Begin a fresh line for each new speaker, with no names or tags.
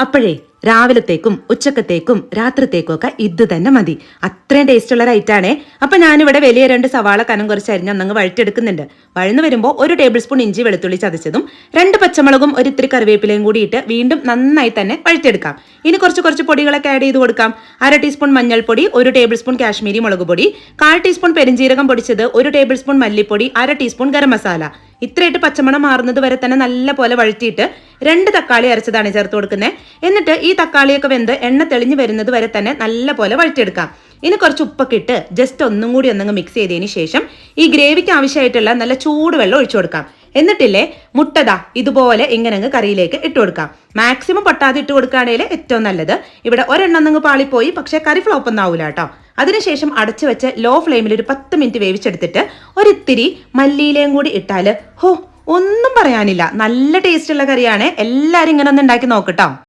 അപ്പോഴേ രാവിലത്തേക്കും ഉച്ചക്കത്തേക്കും രാത്രിത്തേക്കും ഒക്കെ ഇത് തന്നെ മതി. അത്രയും ടേസ്റ്റ് ഉള്ള റൈറ്റാണേ. അപ്പൊ ഞാനിവിടെ വലിയ 2 സവാള കനം കുറച്ച് അരിഞ്ഞ് അന്നങ്ങ് വഴറ്റെടുക്കുന്നുണ്ട്. വഴന്നു വരുമ്പോൾ 1 ടേബിൾ സ്പൂൺ ഇഞ്ചി വെളുത്തുള്ളി ചതച്ചതും 2 പച്ചമുളകും ഒരു ഇത്തിരി കറിവേപ്പിലയും കൂടി ഇട്ട് വീണ്ടും നന്നായി തന്നെ വഴറ്റെടുക്കാം. ഇനി കുറച്ച് പൊടികളൊക്കെ ആഡ് ചെയ്ത് കൊടുക്കാം. 1/2 ടീസ്പൂൺ മഞ്ഞൾപ്പൊടി, 1 ടേബിൾ സ്പൂൺ കാശ്മീരി മുളക് പൊടി, 1/4 ടീസ്പൂൺ പെരിഞ്ജീരകം പൊടിച്ചത്, 1 ടേബിൾ സ്പൂൺ മല്ലിപ്പൊടി, 1/2 ടീസ്പൂൺ ഗരം മസാല. ഇത്രയായിട്ട് പച്ചമണം മാറുന്നത് വരെ തന്നെ നല്ല പോലെ വഴറ്റിയിട്ട് 2 തക്കാളി അരച്ചതാണ് ചേർത്ത് കൊടുക്കുന്നത്. എന്നിട്ട് ഈ തക്കാളിയൊക്കെ വെന്ത് എണ്ണ തെളിഞ്ഞു വരുന്നത് വരെ തന്നെ നല്ല പോലെ വഴറ്റിയെടുക്കാം. ഇനി കുറച്ച് ഉപ്പൊക്കെ ഇട്ട് ജസ്റ്റ് ഒന്നും കൂടി ഒന്നങ്ങ് മിക്സ് ചെയ്തതിന് ശേഷം ഈ ഗ്രേവിക്ക് ആവശ്യമായിട്ടുള്ള നല്ല ചൂടുവെള്ളം ഒഴിച്ചു കൊടുക്കാം. എന്നിട്ടില്ലേ മുട്ടതാ ഇതുപോലെ ഇങ്ങനെ കറിയിലേക്ക് ഇട്ട് കൊടുക്കാം. മാക്സിമം പൊട്ടാതെ ഇട്ട് കൊടുക്കുകയാണെങ്കിൽ ഏറ്റവും നല്ലത്. ഇവിടെ ഒരെണ്ണം അങ്ങ് പാളിപ്പോയി, പക്ഷേ കറി ഫ്ലോപ്പ് ഒന്നും ആവൂല കേട്ടോ. അതിനുശേഷം അടച്ചു വെച്ച് ലോ ഫ്ലെയിമിൽ ഒരു 10 മിനിറ്റ് വേവിച്ചെടുത്തിട്ട് ഒരിത്തിരി മല്ലിയിലയും കൂടി ഇട്ടാൽ ഒന്നും പറയാനില്ല, നല്ല ടേസ്റ്റ് ഉള്ള കറിയാണ്. എല്ലാവരും ഇങ്ങനെ ഒന്ന് ഉണ്ടാക്കി നോക്കട്ടോ.